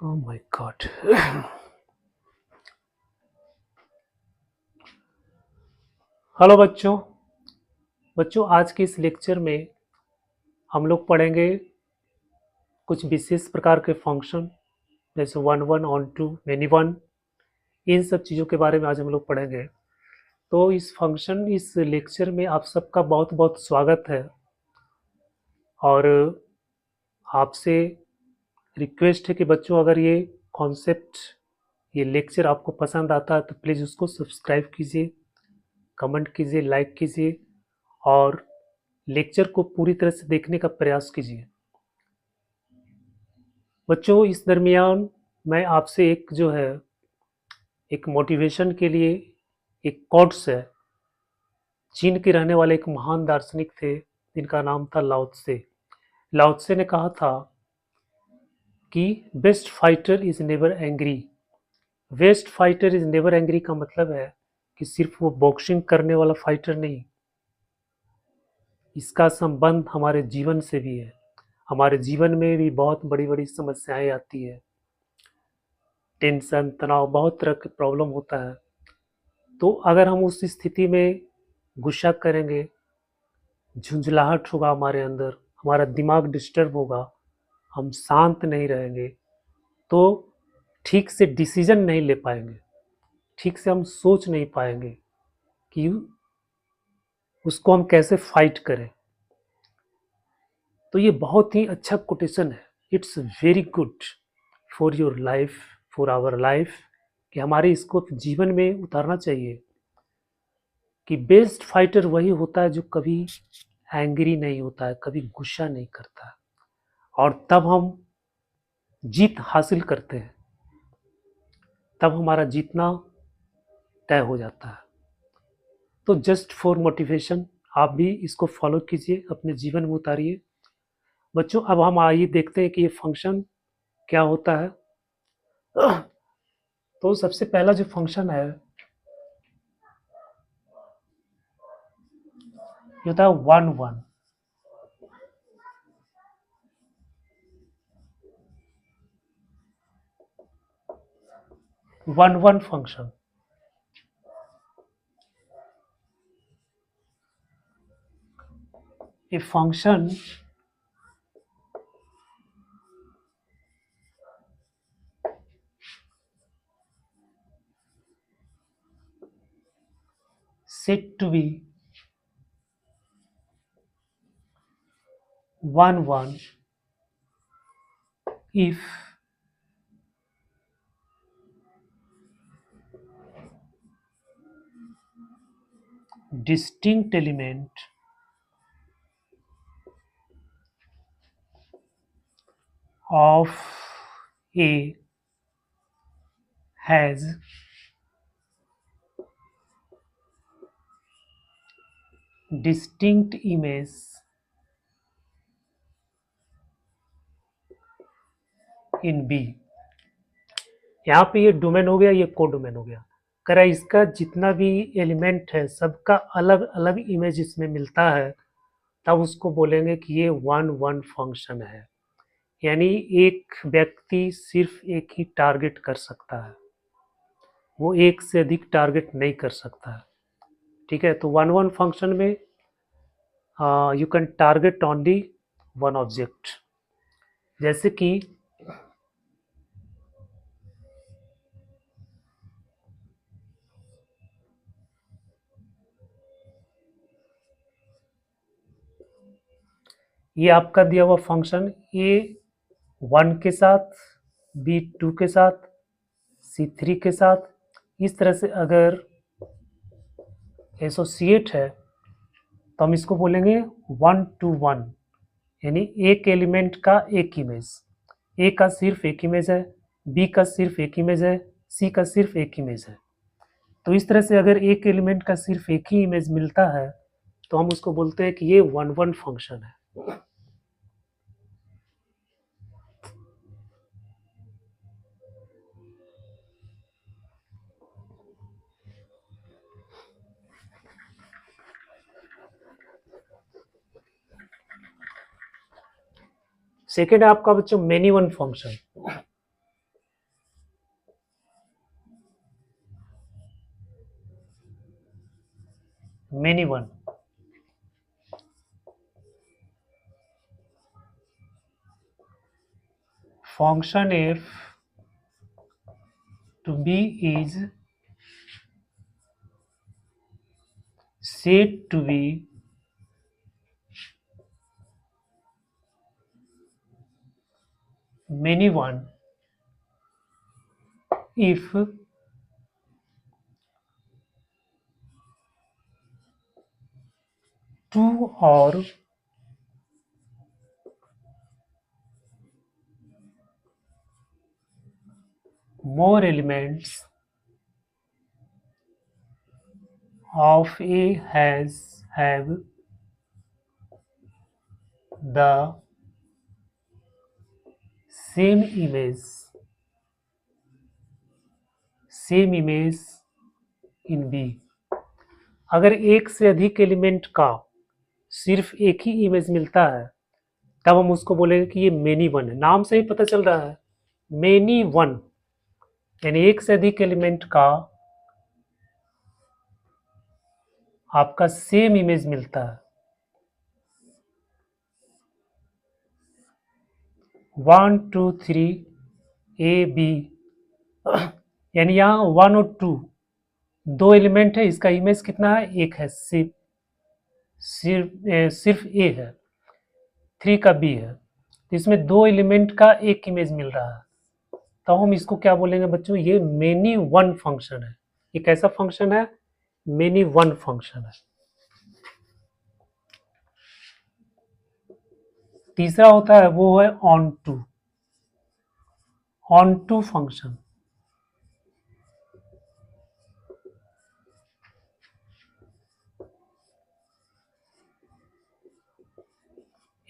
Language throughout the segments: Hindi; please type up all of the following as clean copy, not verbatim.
Oh my God. हेलो बच्चों। आज के इस लेक्चर में हम लोग पढ़ेंगे कुछ विशेष प्रकार के फंक्शन, जैसे one one, onto, many one. इन सब चीज़ों के बारे में आज हम लोग पढ़ेंगे। तो इस लेक्चर में आप सबका बहुत बहुत स्वागत है। और आपसे रिक्वेस्ट है कि बच्चों, अगर ये कॉन्सेप्ट, ये लेक्चर आपको पसंद आता है तो प्लीज़ उसको सब्सक्राइब कीजिए, कमेंट कीजिए, लाइक कीजिए और लेक्चर को पूरी तरह से देखने का प्रयास कीजिए। बच्चों, इस दरमियान मैं आपसे एक मोटिवेशन के लिए एक कोट्स है। चीन के रहने वाले एक महान दार्शनिक थे जिनका नाम था लाओ त्से। लाओ त्से ने कहा था कि best fighter is never angry. Best fighter is never angry का मतलब है कि सिर्फ वो बॉक्सिंग करने वाला फाइटर नहीं, इसका संबंध हमारे जीवन से भी है। हमारे जीवन में भी बहुत बड़ी बड़ी समस्याएं आती है, टेंशन, तनाव, बहुत तरह के प्रॉब्लम होता है। तो अगर हम उस स्थिति में गुस्सा करेंगे, झुंझलाहट होगा हमारे अंदर, हमारा दिमाग डिस्टर्ब होगा, हम शांत नहीं रहेंगे, तो ठीक से डिसीजन नहीं ले पाएंगे, ठीक से हम सोच नहीं पाएंगे कि उसको हम कैसे फाइट करें। तो ये बहुत ही अच्छा कोटेशन है। It's very good for your life, for our life, कि हमारे इसको जीवन में उतारना चाहिए कि बेस्ट फाइटर वही होता है जो कभी एंग्री नहीं होता है, कभी गुस्सा नहीं करता है, और तब हम जीत हासिल करते हैं, तब हमारा जीतना तय हो जाता है। तो जस्ट फॉर मोटिवेशन आप भी इसको फॉलो कीजिए, अपने जीवन में उतारिए। बच्चों, अब हम आइए देखते हैं कि ये फंक्शन क्या होता है। तो सबसे पहला जो फंक्शन है ये होता है one one. One one function, a function said to be one one if distinct element of A has distinct image in B। यहाँ पे ये डोमेन हो गया, ये को डोमेन हो गया। करा इसका जितना भी एलिमेंट है सबका अलग अलग इमेज इसमें मिलता है, तब उसको बोलेंगे कि ये वन वन फंक्शन है। यानी एक व्यक्ति सिर्फ एक ही टारगेट कर सकता है, वो एक से अधिक टारगेट नहीं कर सकता है। ठीक है, तो वन वन फंक्शन में you can target only one object. जैसे कि ये आपका दिया हुआ फंक्शन ए वन के साथ, बी टू के साथ, सी थ्री के साथ, इस तरह से अगर एसोसिएट है तो हम इसको बोलेंगे वन टू वन। यानी एक एलिमेंट का एक इमेज, ए का सिर्फ एक इमेज है, बी का सिर्फ एक इमेज है, सी का सिर्फ एक इमेज है। तो इस तरह से अगर एक एलिमेंट का सिर्फ एक ही इमेज मिलता है तो हम उसको बोलते हैं कि ये वन वन फंक्शन है। सेकेंड है आपका बच्चों many one function. many one. Function f to be is said to be many one if two or more elements of A have the same image in B. अगर एक से अधिक एलिमेंट का सिर्फ एक ही इमेज मिलता है तब हम उसको बोलेंगे कि ये मेनी वन है। नाम से ही पता चल रहा है मेनी वन, यानी एक से अधिक एलिमेंट का आपका सेम इमेज मिलता है। 1 2 3 ए बी, यानी यहाँ 1 और 2 दो एलिमेंट है, इसका इमेज कितना है? एक है, सिर्फ ए है, 3 का बी है, तो इसमें दो एलिमेंट का एक इमेज मिल रहा है, तो हम इसको क्या बोलेंगे बच्चों? ये मेनी वन फंक्शन है। ये कैसा फंक्शन है? मेनी वन फंक्शन है। तीसरा होता है वो है onto function.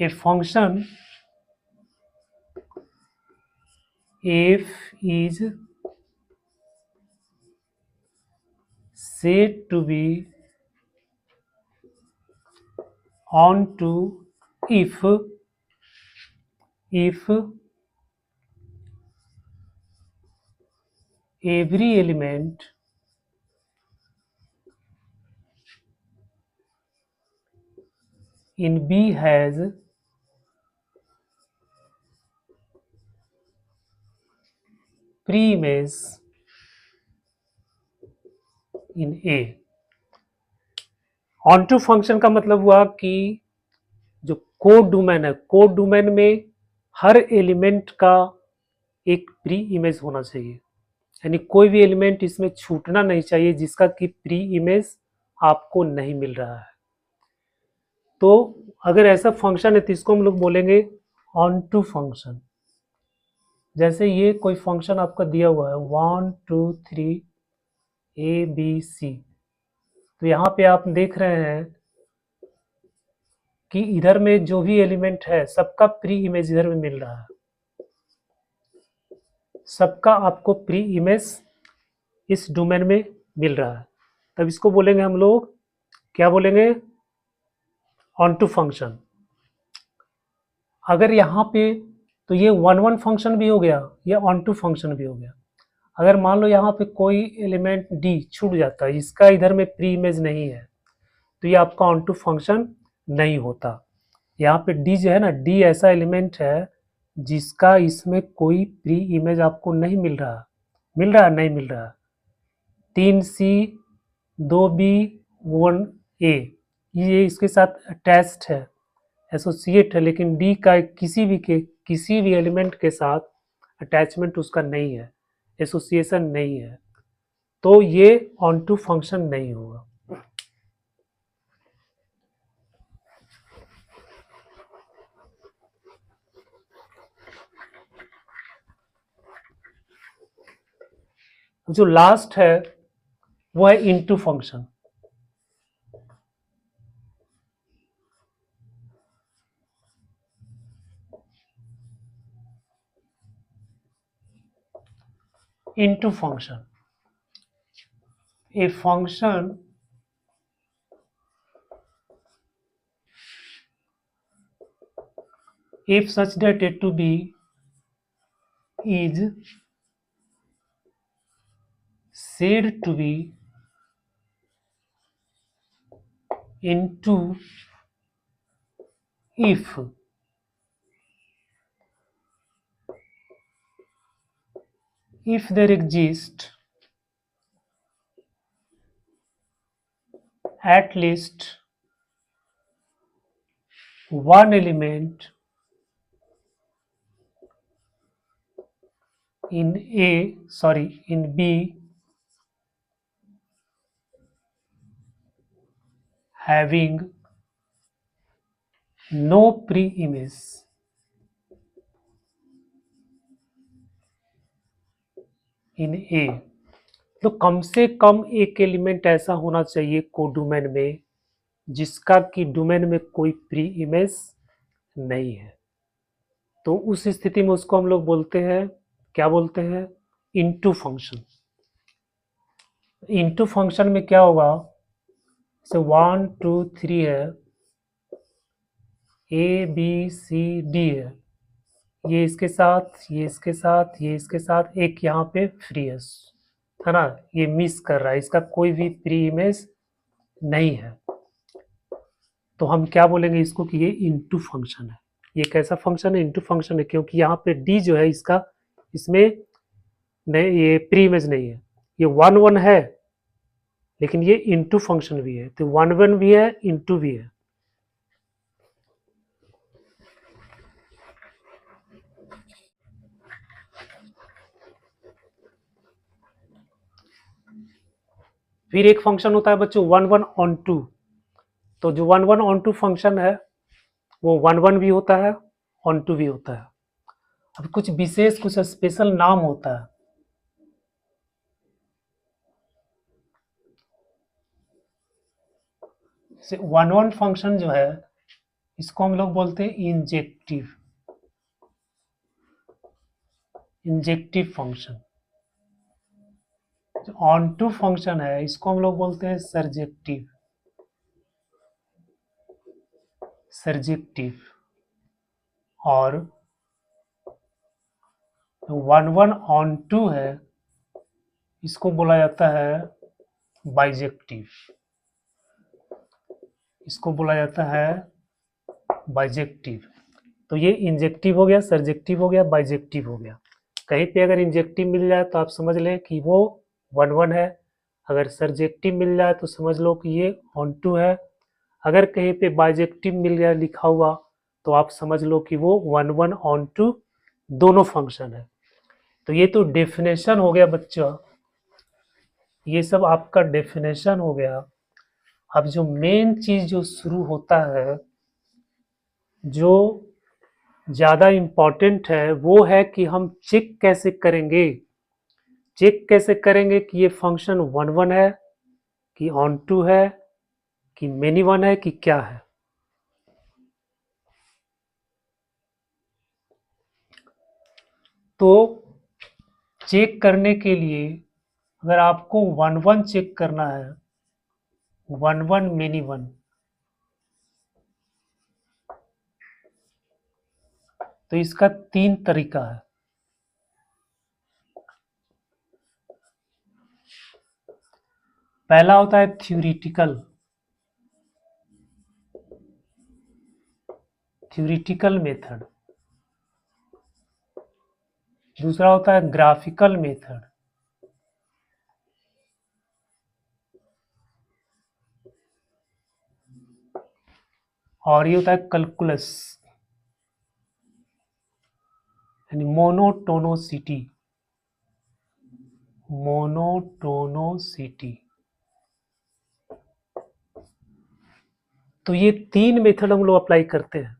A function f is said to be onto if every element in B has pre-image in A। onto function का मतलब हुआ कि जो कोड डोमेन है, कोड डोमेन में हर एलिमेंट का एक प्री इमेज होना चाहिए, यानी कोई भी एलिमेंट इसमें छूटना नहीं चाहिए जिसका कि प्री इमेज आपको नहीं मिल रहा है। तो अगर ऐसा फंक्शन है तो इसको हम लोग बोलेंगे ऑन टू फंक्शन। जैसे ये कोई फंक्शन आपका दिया हुआ है 1 2 3 ए बी सी, तो यहाँ पे आप देख रहे हैं कि इधर में जो भी एलिमेंट है सबका प्री इमेज इधर में मिल रहा है, सबका आपको प्री इमेज इस डोमेन में मिल रहा है, तब इसको बोलेंगे हम लोग, क्या बोलेंगे? Onto function. अगर यहाँ पे तो ये 1 1 फंक्शन भी हो गया, ये ऑन टू फंक्शन भी हो गया। अगर मान लो यहाँ पे कोई एलिमेंट डी छूट जाता है, इसका इधर में प्री इमेज नहीं है, तो ये आपका ऑन टू फंक्शन नहीं होता। यहाँ पे डी जो है ना, डी ऐसा एलिमेंट है जिसका इसमें कोई प्री इमेज आपको नहीं मिल रहा, नहीं मिल रहा। 3C 2B 1A ये इसके साथ अटैच्ड है, एसोसिएट है, लेकिन डी का किसी भी एलिमेंट के साथ अटैचमेंट उसका नहीं है, एसोसिएशन नहीं है, तो ये ऑन टू फंक्शन नहीं होगा। जो लास्ट है वो है into function. into function, a function if such that a to b is said to be into if there exists at least one element in B having no pre-image in A, तो कम से कम एक एलिमेंट ऐसा होना चाहिए कोडोमेन में जिसका कि डोमेन में कोई प्री इमेज नहीं है। तो उस स्थिति में उसको हम लोग बोलते हैं, क्या बोलते हैं, इनटू फंक्शन। इनटू फंक्शन में क्या होगा, जैसे 1 2 3 है, ए बी सी डी है, ये इसके साथ, ये इसके साथ, ये इसके साथ, एक यहाँ पे फ्री है ना, ये मिस कर रहा है, इसका कोई भी प्री इमेज नहीं है। तो हम क्या बोलेंगे इसको कि ये इनटू फंक्शन है। ये कैसा फंक्शन है, इनटू फंक्शन है, क्योंकि यहाँ पे डी जो है इसका, इसमें नहीं, ये प्री इमेज नहीं है, ये 1 1 है लेकिन ये इनटू फंक्शन भी है, तो 1 1 भी है, इनटू भी है। फिर एक फंक्शन होता है बच्चों 1 1 ऑन 2। तो जो 1 1 ऑन 2 फंक्शन है वो 1 1 भी होता है, ऑन 2 भी होता है। अब कुछ विशेष, कुछ स्पेशल नाम होता है। जैसे 1 1 फंक्शन जो है इसको हम लोग बोलते हैं इंजेक्टिव फंक्शन। जो ऑन टू फंक्शन है इसको हम लोग बोलते हैं सर्जेक्टिव। और 1 1 ऑन टू है इसको बोला जाता है बाइजेक्टिव। इसको बोला जाता है बाइजेक्टिव। तो ये इंजेक्टिव हो गया, सर्जेक्टिव हो गया, बाइजेक्टिव हो गया। कहीं पे अगर इंजेक्टिव मिल जाए तो आप समझ लें कि वो 1 1 है, अगर सर्जेक्टिव मिल जाए तो समझ लो कि ये ऑन टू है, अगर कहीं पे बाइजेक्टिव मिल गया लिखा हुआ तो आप समझ लो कि वो 1 1 ऑन टू दोनों फंक्शन है। तो ये तो डेफिनेशन हो गया बच्चा, ये सब आपका डेफिनेशन हो गया। अब जो मेन चीज जो शुरू होता है, जो ज़्यादा इम्पॉर्टेंट है, वो है कि हम चेक कैसे करेंगे, चेक कैसे करेंगे कि ये फंक्शन 1 1 है कि ऑन टू है कि मेनी वन है कि क्या है। तो चेक करने के लिए अगर आपको 1 1 चेक करना है, 1 1 मेनी वन, तो इसका 3 तरीका है। पहला होता है थ्योरेटिकल मेथड। दूसरा होता है ग्राफिकल मेथड। और ये होता है कैलकुलस, यानी मोनोटोनोसिटी। तो ये 3 मेथड हम लोग अप्लाई करते हैं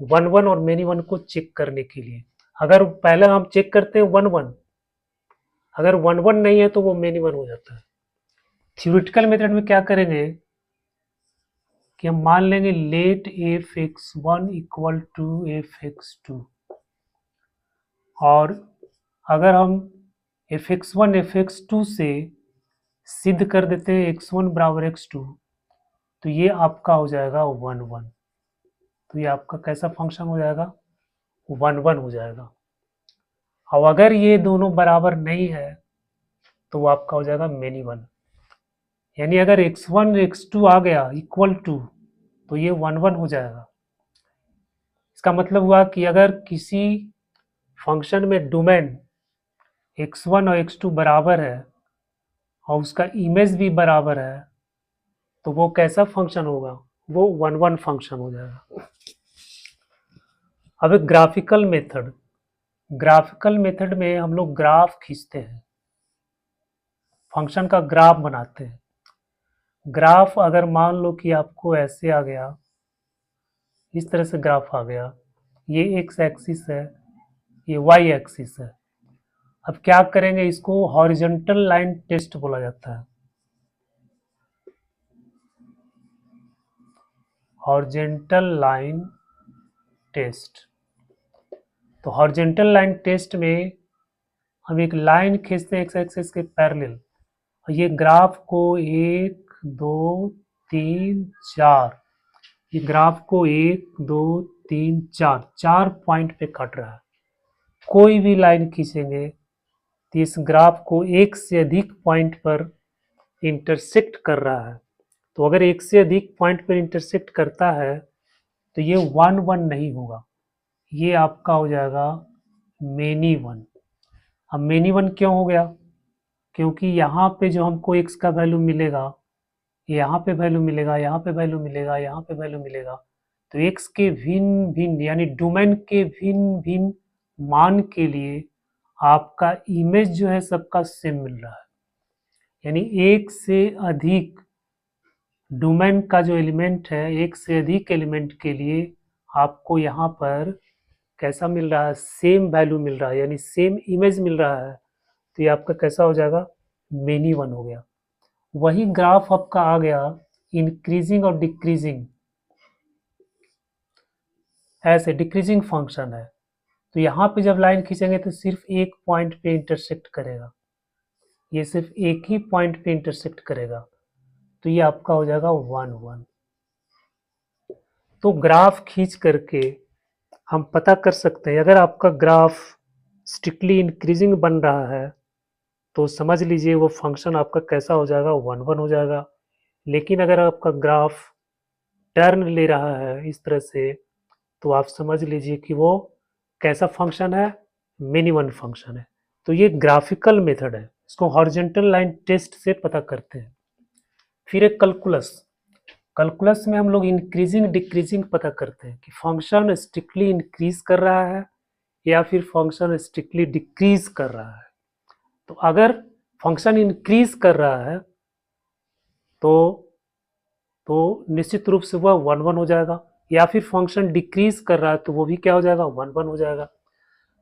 1 1 और मेनी वन को चेक करने के लिए। अगर पहले हम चेक करते हैं 1 1, अगर 1 1 नहीं है तो वो मेनी वन हो जाता है। थ्योरेटिकल मेथड में क्या करेंगे कि हम मान लेंगे late f(x1) equal to f(x2), और अगर हम f(x1) f(x2) से सिद्ध कर देते हैं x1 बराबर x2, तो ये आपका हो जाएगा 1 1। तो ये आपका कैसा फंक्शन हो जाएगा, 1 1 हो जाएगा। और अगर ये दोनों बराबर नहीं है तो वो आपका हो जाएगा मेनी वन। यानी अगर x1 x2 आ गया इक्वल टू तो ये 1 1 हो जाएगा। इसका मतलब हुआ कि अगर किसी फंक्शन में डोमेन x1 और x2 बराबर है और उसका इमेज भी बराबर है तो वो कैसा फंक्शन होगा, वो 1 1 फंक्शन हो जाएगा। अब एक ग्राफिकल मेथड में हम लोग ग्राफ खींचते हैं, फंक्शन का ग्राफ बनाते हैं। ग्राफ अगर मान लो कि आपको ऐसे आ गया, इस तरह से ग्राफ आ गया, ये एक्स एक्सिस है, ये वाई एक्सिस है। अब क्या करेंगे, इसको हॉरिजॉन्टल लाइन टेस्ट बोला जाता है। Horizontal line test. तो हॉरिजॉन्टल लाइन टेस्ट में हम एक लाइन खींचते हैं एक्स एक्सिस के पैरेलल, और ये ग्राफ को 1 2 3 4, ये ग्राफ को 1 2 3 4 4 पॉइंट पे काट रहा है। कोई भी लाइन खींचेंगे तो इस ग्राफ को एक से अधिक पॉइंट पर इंटरसेक्ट कर रहा है। तो अगर एक से अधिक पॉइंट पर इंटरसेक्ट करता है तो ये 1 1 नहीं होगा, ये आपका हो जाएगा मेनी वन। अब मेनी वन क्यों हो गया, क्योंकि यहाँ पे जो हमको x का वैल्यू मिलेगा, यहाँ पे वैल्यू मिलेगा, यहाँ पे वैल्यू मिलेगा, यहाँ पे वैल्यू मिलेगा, तो x के भिन्न भिन्न यानी डोमेन के भिन्न भिन्न मान के लिए आपका इमेज जो है सबका सेम मिल रहा है। यानी एक से अधिक डोमेन का जो एलिमेंट है, एक से अधिक एलिमेंट के लिए आपको यहाँ पर कैसा मिल रहा है, सेम वैल्यू मिल रहा है, यानी सेम इमेज मिल रहा है। तो ये आपका कैसा हो जाएगा, मेनी वन हो गया। वही ग्राफ आपका आ गया इंक्रीजिंग और डिक्रीजिंग, ऐसे डिक्रीजिंग फंक्शन है। तो यहाँ पे जब लाइन खींचेंगे तो सिर्फ एक पॉइंट पे इंटरसेक्ट करेगा, ये सिर्फ एक ही पॉइंट पे इंटरसेक्ट करेगा, तो ये आपका हो जाएगा 1 1। तो ग्राफ खींच करके हम पता कर सकते हैं, अगर आपका ग्राफ स्ट्रिक्टली इंक्रीजिंग बन रहा है तो समझ लीजिए वो फंक्शन आपका कैसा हो जाएगा, 1 1 हो जाएगा। लेकिन अगर आपका ग्राफ टर्न ले रहा है इस तरह से, तो आप समझ लीजिए कि वो कैसा फंक्शन है, मेनी वन फंक्शन है। तो ये ग्राफिकल मेथड है, इसको हॉरिजॉन्टल लाइन टेस्ट से पता करते हैं। फिर एक कैलकुलस में हम लोग इंक्रीजिंग डिक्रीजिंग पता करते हैं कि फंक्शन स्ट्रिक्टली इंक्रीज कर रहा है या फिर फंक्शन स्ट्रिक्टली डिक्रीज कर रहा है। तो अगर फंक्शन इंक्रीज कर रहा है तो निश्चित रूप से वह 1 1 हो जाएगा, या फिर फंक्शन डिक्रीज कर रहा है तो वो भी क्या हो जाएगा, 1 1 हो जाएगा।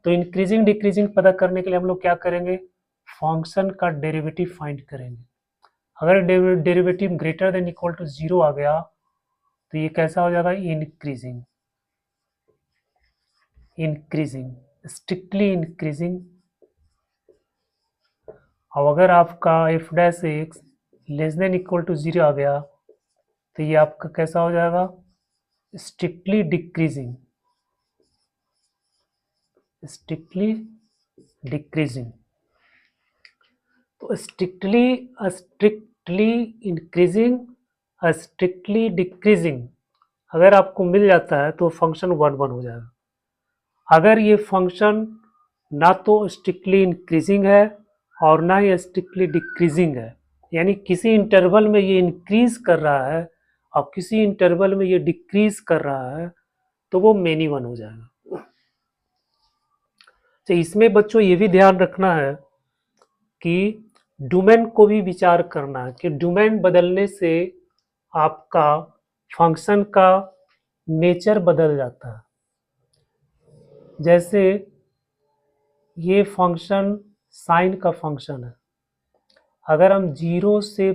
तो इंक्रीजिंग डिक्रीजिंग पता करने के लिए हम लोग क्या करेंगे, फंक्शन का डेरिवेटिव फाइंड करेंगे। अगर derivative greater than equal to 0 आ गया तो ये कैसा हो जाएगा, इंक्रीजिंग स्ट्रिक्टली इंक्रीजिंग। और अगर आपका f dash x less than equal to 0 आ गया तो ये आपका कैसा हो जाएगा, स्ट्रिक्टली डिक्रीजिंग। तो स्ट्रिक्टली इंक्रीजिंग, स्ट्रिक्टली डिक्रीजिंग अगर आपको मिल जाता है तो फंक्शन 1 1 हो जाएगा। अगर ये फंक्शन ना तो स्ट्रिक्टली इंक्रीजिंग है और ना ही स्ट्रिक्टली डिक्रीजिंग है, यानी किसी इंटरवल में ये इंक्रीज कर रहा है और किसी इंटरवल में ये डिक्रीज कर रहा है, तो वो मेनी वन हो जाएगा। तो इसमें बच्चों ये भी ध्यान रखना है कि डोमेन को भी विचार करना है कि डोमेन बदलने से आपका फंक्शन का नेचर बदल जाता है। जैसे ये फंक्शन साइन का फंक्शन है, अगर हम 0 से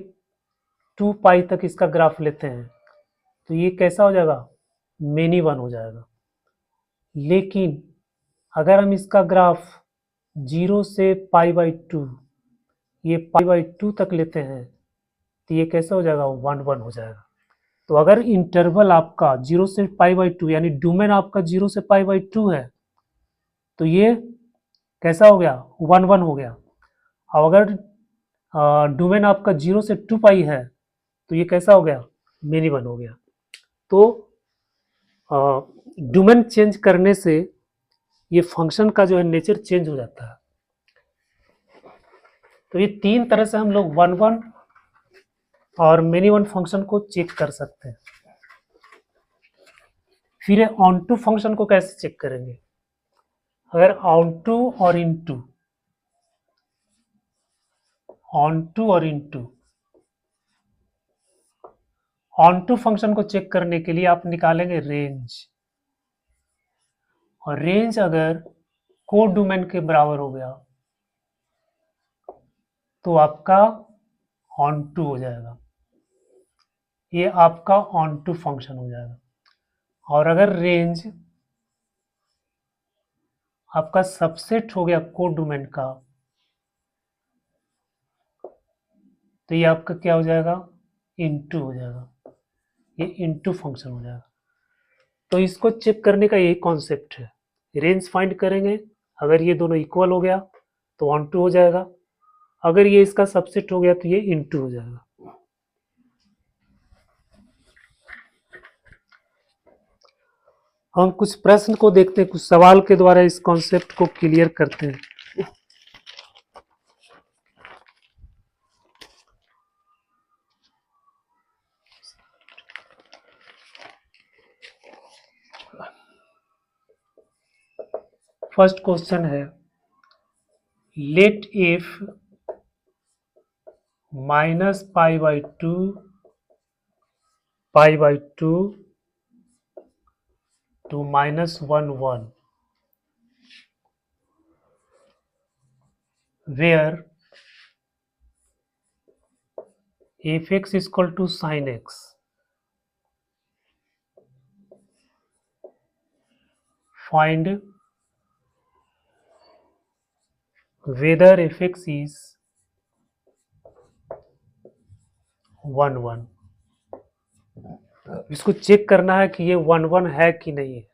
2 पाई तक इसका ग्राफ लेते हैं तो ये कैसा हो जाएगा, मेनी वन हो जाएगा। लेकिन अगर हम इसका ग्राफ 0 से पाई बाई 2, ये पाई बाई 2 तक लेते हैं तो ये कैसा हो जाएगा, 1 1 हो जाएगा। तो अगर इंटरवल आपका 0 से पाई बाई 2 यानी डोमेन आपका 0 से पाई बाई 2 है तो ये कैसा हो गया, 1 1 हो गया। और अगर डोमेन आपका 0 से 2 पाई है तो ये कैसा हो गया, मेनी वन हो गया। तो डोमेन चेंज करने से ये फंक्शन का जो है नेचर चेंज हो जाता है। तो ये तीन तरह से हम लोग वन वन और मेनी वन फंक्शन को चेक कर सकते हैं। फिर ऑन टू फंक्शन को कैसे चेक करेंगे? अगर ऑन टू और इन टू, ऑन टू और इन टू, ऑन टू फंक्शन को चेक करने के लिए आप निकालेंगे रेंज, और रेंज अगर को डोमेन के बराबर हो गया तो आपका ऑन टू हो जाएगा, ये आपका ऑन टू फंक्शन हो जाएगा। और अगर रेंज आपका सबसेट हो गया को डोमेन का, तो ये आपका क्या हो जाएगा, इनटू हो जाएगा, ये इनटू फंक्शन हो जाएगा। तो इसको चेक करने का यही कॉन्सेप्ट है। रेंज फाइंड करेंगे, अगर ये दोनों इक्वल हो गया तो ऑन टू हो जाएगा, अगर ये इसका सबसेट हो गया तो ये इनटू हो जाएगा। हम कुछ प्रश्न को देखते हैं, कुछ सवाल के द्वारा इस कॉन्सेप्ट को क्लियर करते हैं। फर्स्ट क्वेश्चन है, let if minus pi by two to minus 1 1 where fx is equal to sin x, find whether fx is 1 1। इसको चेक करना है कि ये 1 1 है कि नहीं है।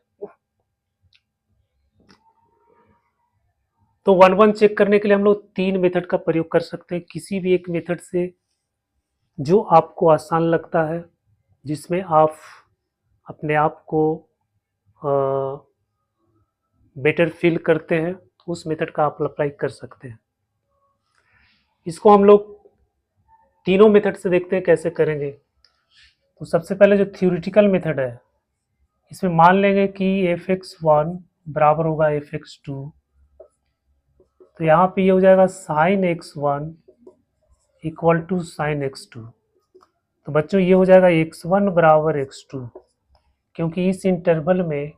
तो 1 1 चेक करने के लिए हम लोग तीन मेथड का प्रयोग कर सकते हैं, किसी भी एक मेथड से जो आपको आसान लगता है, जिसमें आप अपने आप को बेटर फील करते हैं, उस मेथड का आप अप्लाई कर सकते हैं। इसको हम लोग तीनों मेथड से देखते हैं कैसे करेंगे। तो सबसे पहले जो थ्योरेटिकल मेथड है, इसमें मान लेंगे कि fx1 बराबर होगा fx2, तो यहाँ पे ये हो जाएगा sin x1 equal to sin x2। तो बच्चों ये हो जाएगा x1 बराबर x2, क्योंकि इस इंटरवल में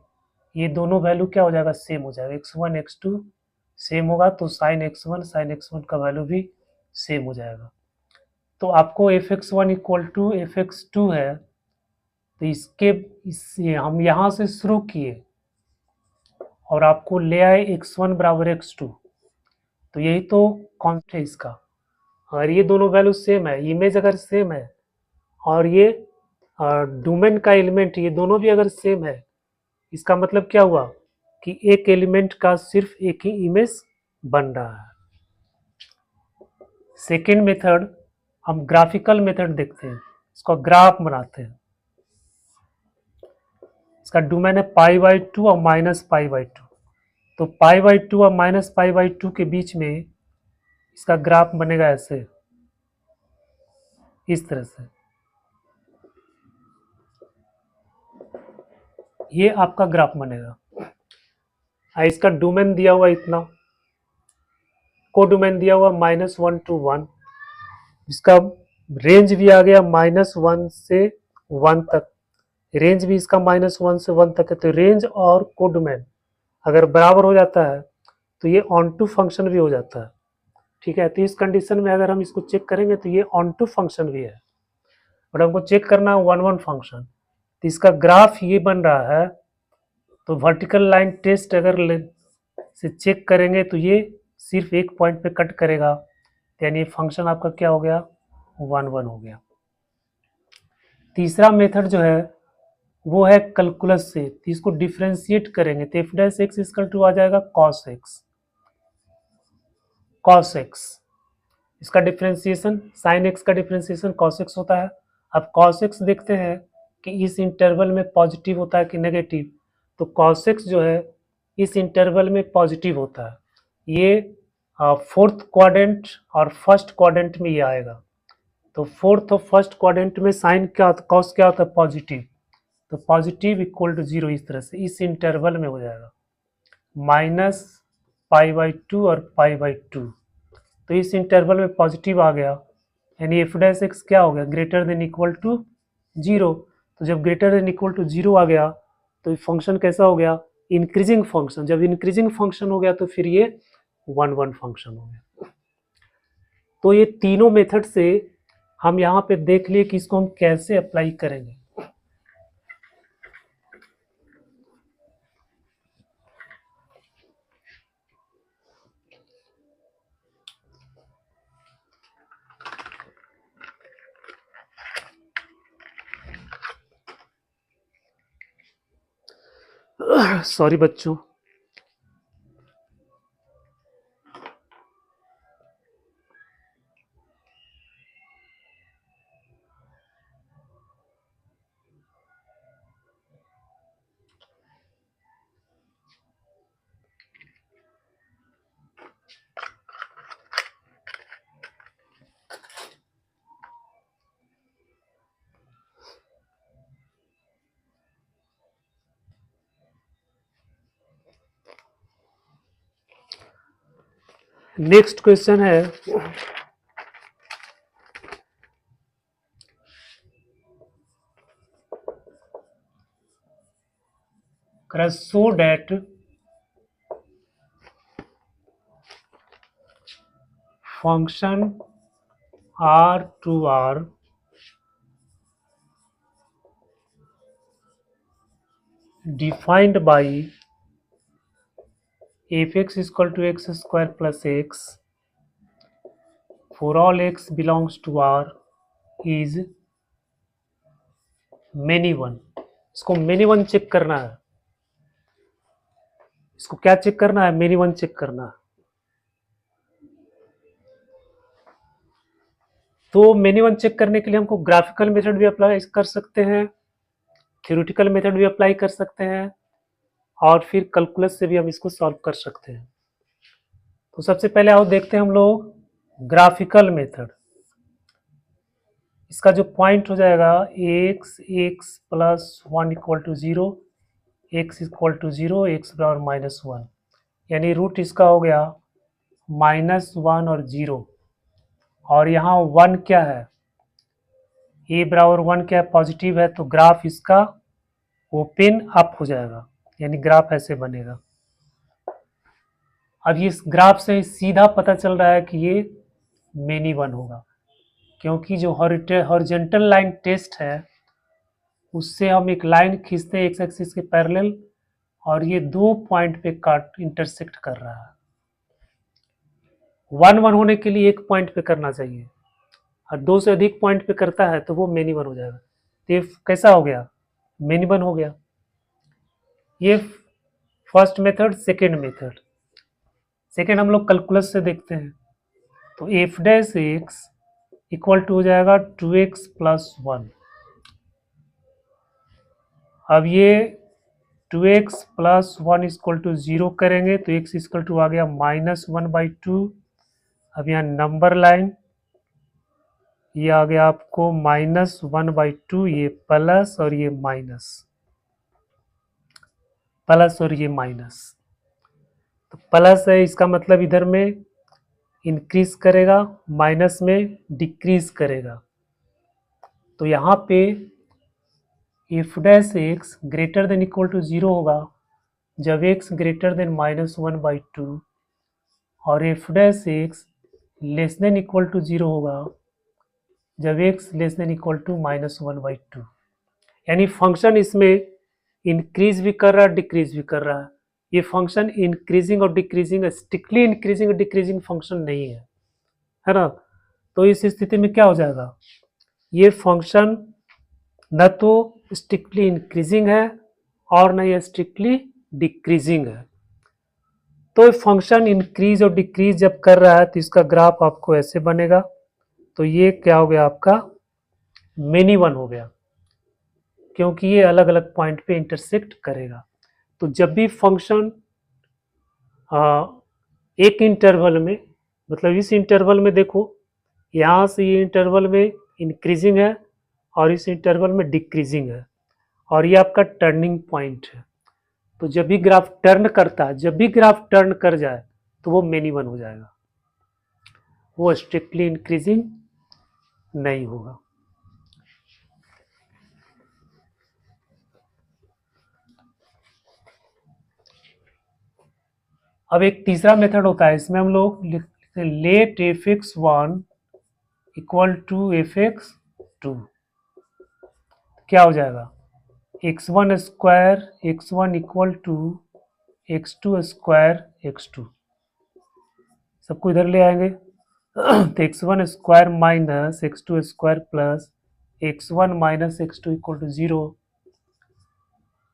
ये दोनों वैल्यू क्या हो जाएगा, सेम हो जाएगा। x1 x2 सेम होगा तो sin x1 का वैल्यू भी सेम हो जाएगा। तो आपको fx1 इक्वल टू fx2 है, तो हम यहाँ से शुरू किए और आपको ले आए x1 बराबर x2, तो यही तो कॉन्सेप्ट है इसका। अगर ये दोनों वैल्यू सेम है, इमेज अगर सेम है, और ये डोमेन का एलिमेंट ये दोनों भी अगर सेम है, इसका मतलब क्या हुआ कि एक एलिमेंट का सिर्फ एक ही इमेज बन रहा है। सेकेंड मेथड, हम ग्राफिकल मेथड देखते हैं, इसका ग्राफ बनाते हैं। इसका डोमेन है पाई बाई टू और माइनस पाई बाई टू, तो पाई बाई टू और माइनस पाई बाई टू के बीच में इसका ग्राफ बनेगा ऐसे, इस तरह से। ये आपका ग्राफ बनेगा। इसका डोमेन दिया हुआ इतना, को डोमेन दिया हुआ -1 to 1, इसका रेंज भी आ गया -1 से 1 तक, रेंज भी इसका -1 से 1 तक है। तो रेंज और को डोमेन अगर बराबर हो जाता है तो ये ऑन टू फंक्शन भी हो जाता है। ठीक है, तो इस कंडीशन में अगर हम इसको चेक करेंगे तो ये ऑन टू फंक्शन भी है, और हमको चेक करना है 1 1 फंक्शन। तो इसका ग्राफ ये बन रहा है, तो वर्टिकल लाइन टेस्ट अगर से चेक करेंगे तो ये सिर्फ एक पॉइंट पे कट करेगा, यानी फंक्शन आपका क्या हो गया, 1 1 हो गया। तीसरा मेथड जो है वो है कैलकुलस से, तो इसको डिफ्रेंशिएट करेंगे तो f dash x equal to आ जाएगा कॉस एक्स, इसका डिफ्रेंशिएशन साइन एक्स का डिफ्रेंशिएशन कॉस एक्स होता है, अब cos x देखते हैं कि इस इंटरवल में पॉजिटिव होता है कि नेगेटिव। तो cos x जो है इस इंटरवल में पॉजिटिव होता है। ये फोर्थ क्वाड्रेंट और फर्स्ट क्वाड्रेंट में ये आएगा। तो फोर्थ और फर्स्ट क्वाड्रेंट में साइन क्या कॉस क्या होता है, पॉजिटिव। तो पॉजिटिव इक्वल टू 0 इस तरह से इस इंटरवल में हो जाएगा माइनस π/2 और π/2। तो इस इंटरवल में पॉजिटिव आ गया, यानी एफ डैश एक्स क्या हो गया, ग्रेटर देन इक्वल टू 0। तो जब ग्रेटर देन इक्वल टू 0 आ गया तो फंक्शन कैसा हो गया, इंक्रीजिंग फंक्शन। जब इंक्रीजिंग फंक्शन हो गया तो फिर ये 1 फंक्शन हो गया। तो ये तीनों मेथड से हम यहाँ पे देख लिए कि इसको हम कैसे अप्लाई करेंगे। सॉरी बच्चों। नेक्स्ट क्वेश्चन है, so that function R2R defined by fx equal to x square plus x for all x belongs to R is many one। इसको many one चेक करना है। इसको क्या चेक करना है, many one चेक करना है। तो many one चेक करने के लिए हमको ग्राफिकल मेथड भी अप्लाई कर सकते हैं, थ्योरेटिकल मेथड भी अप्लाई कर सकते हैं, और फिर कैलकुलस से भी हम इसको सॉल्व कर सकते हैं। तो सबसे पहले आओ देखते हैं हम लोग ग्राफिकल मेथड। इसका जो पॉइंट हो जाएगा x plus 1 equal to 0, x equal to 0, x बराबर -1, यानी रूट इसका हो गया -1 और 0, और यहाँ 1 क्या है, a बराबर 1 क्या है, पॉजिटिव है। तो ग्राफ इसका ओपन अप हो जाएगा, यानी ग्राफ ऐसे बनेगा। अब इस ग्राफ से सीधा पता चल रहा है कि ये मेनी वन होगा, क्योंकि जो हॉरिजॉन्टल लाइन टेस्ट है उससे हम एक लाइन खींचते हैं एक्स एक्सिस के पैरेलल, और ये 2 पॉइंट पे काट इंटरसेक्ट कर रहा है। 1 होने के लिए 1 पॉइंट पे करना चाहिए, और 2 से अधिक पॉइंट पे करता है तो वो मेनी वन हो जाएगा। तो ये कैसा हो गया, मेनी वन हो गया। ये फर्स्ट मेथड। सेकेंड हम लोग कैलकुलस से देखते हैं। तो f dash x equal to हो जाएगा 2x प्लस 1। अब ये 2x प्लस 1 इक्वल टू 0 करेंगे तो x इक्वल टू आ गया -1/2। अब यहाँ नंबर लाइन ये आ गया आपको -1/2, ये प्लस और ये माइनस, प्लस और ये माइनस। तो प्लस है, इसका मतलब इधर में इंक्रीज करेगा, माइनस में डिक्रीज करेगा। तो यहाँ पे f dash x greater than equal to 0 होगा जब x ग्रेटर देन -1/2, और f dash x less than equal to 0 होगा जब x less than equal to -1/2। यानी फंक्शन इसमें इंक्रीज भी कर रहा है, डिक्रीज भी कर रहा है। ये फंक्शन इंक्रीजिंग और डिक्रीजिंग, स्ट्रिक्टली इंक्रीजिंग और डिक्रीजिंग फंक्शन नहीं है ना। तो इस स्थिति में क्या हो जाएगा, ये फंक्शन न तो स्ट्रिक्टली इंक्रीजिंग है और न ये स्ट्रिक्टली डिक्रीजिंग है। तो फंक्शन इंक्रीज और डिक्रीज जब कर रहा है तो इसका ग्राफ आपको ऐसे बनेगा। तो ये क्या हो गया आपका मेनी वन हो गया, क्योंकि ये अलग अलग पॉइंट पे इंटरसेक्ट करेगा। तो जब भी फंक्शन एक इंटरवल में, मतलब इस इंटरवल में देखो, यहाँ से ये इंटरवल में इंक्रीजिंग है और इस इंटरवल में डिक्रीजिंग है, और ये आपका टर्निंग पॉइंट है। तो जब भी ग्राफ टर्न करता है, जब भी ग्राफ टर्न कर जाए तो वो मेनी वन हो जाएगा, वो स्ट्रिक्टली इंक्रीजिंग नहीं होगा। अब एक तीसरा मेथड होता है, इसमें हम लोग लिखते हैं let f x one equal to f x two. क्या हो जाएगा, x one square x one equal to x two square x two, सबको इधर ले आएंगे तो x one square minus x two square plus x one minus x two equal to zero.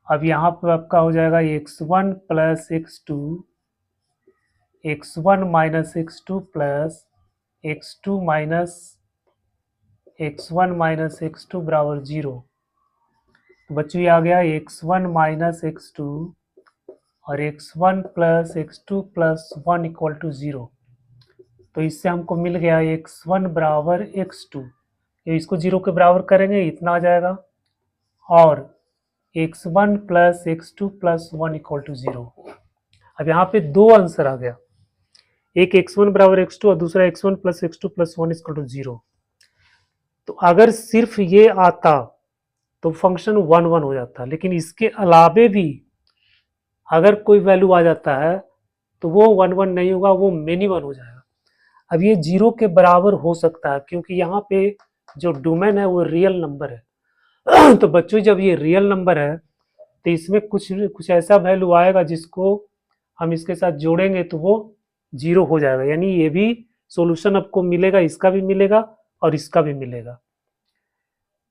अब यहाँ पे आपका हो जाएगा x one plus x two, x one minus x two plus x two minus x one minus x two बराबर जीरो। तो बच्चों ये आ गया x one minus x two और x one plus x two plus one equal to zero. तो इससे हमको मिल गया एक्स वन बराबर एक्स टू, इसको जीरो के बराबर करेंगे इतना आ जाएगा, और x one plus x two plus one equal to zero. अब यहाँ पे दो आंसर आ गया, एक एक्स वन बराबर एक्स टू और दूसरा x one plus x two plus one equal to zero. तो अगर सिर्फ ये आता तो फंक्शन वन वन हो जाता, लेकिन इसके अलावे भी अगर कोई वैल्यू आ जाता है तो वो वन वन नहीं होगा, वो मेनी वन हो जाएगा। अब ये जीरो के बराबर हो सकता है क्योंकि यहाँ पे जो डोमेन है वो रियल नंबर है तो बच्चों जब ये रियल नंबर है तो इसमें कुछ ऐसा वैल्यू आएगा जिसको हम इसके साथ जोड़ेंगे तो वो जीरो हो जाएगा, यानी ये भी सॉल्यूशन आपको मिलेगा, इसका भी मिलेगा और इसका भी मिलेगा।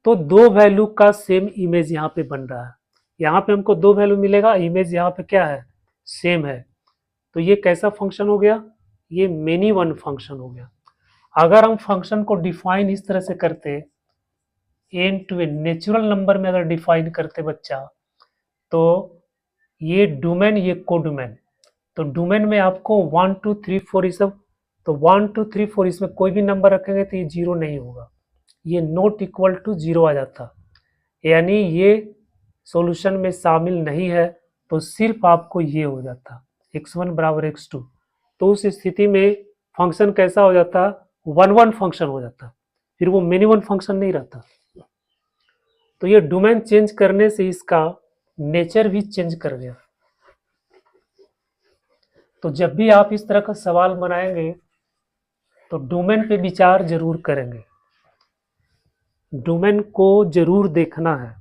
तो दो वैल्यू का सेम इमेज यहाँ पे बन रहा है, यहाँ पे हमको दो वैल्यू मिलेगा, इमेज यहाँ पे क्या है, सेम है। तो ये कैसा फंक्शन हो गया, ये मेनी वन फंक्शन हो गया। अगर हम फंक्शन को डिफाइन इस तरह से करते, N to N natural number में अगर डिफाइन करते बच्चा, तो ये डोमेन ये कोडोमेन, तो डोमेन में आपको 1 2 3 4 ये सब, तो 1 2 3 4 इसमें कोई भी नंबर रखेंगे तो ये जीरो नहीं होगा, ये नॉट इक्वल टू जीरो आ जाता, यानी ये सॉल्यूशन में शामिल नहीं है, तो सिर्फ आपको ये हो जाता x1 बराबर x2। तो उस स्थिति में फंक्शन कैसा हो जाता, वन वन फंक्शन हो जाता, फिर वो मेनी वन फंक्शन नहीं रहता। तो ये डोमेन चेंज करने से इसका नेचर भी चेंज कर गया। तो जब भी आप इस तरह का सवाल बनाएंगे तो डोमेन पे विचार जरूर करेंगे, डोमेन को जरूर देखना है।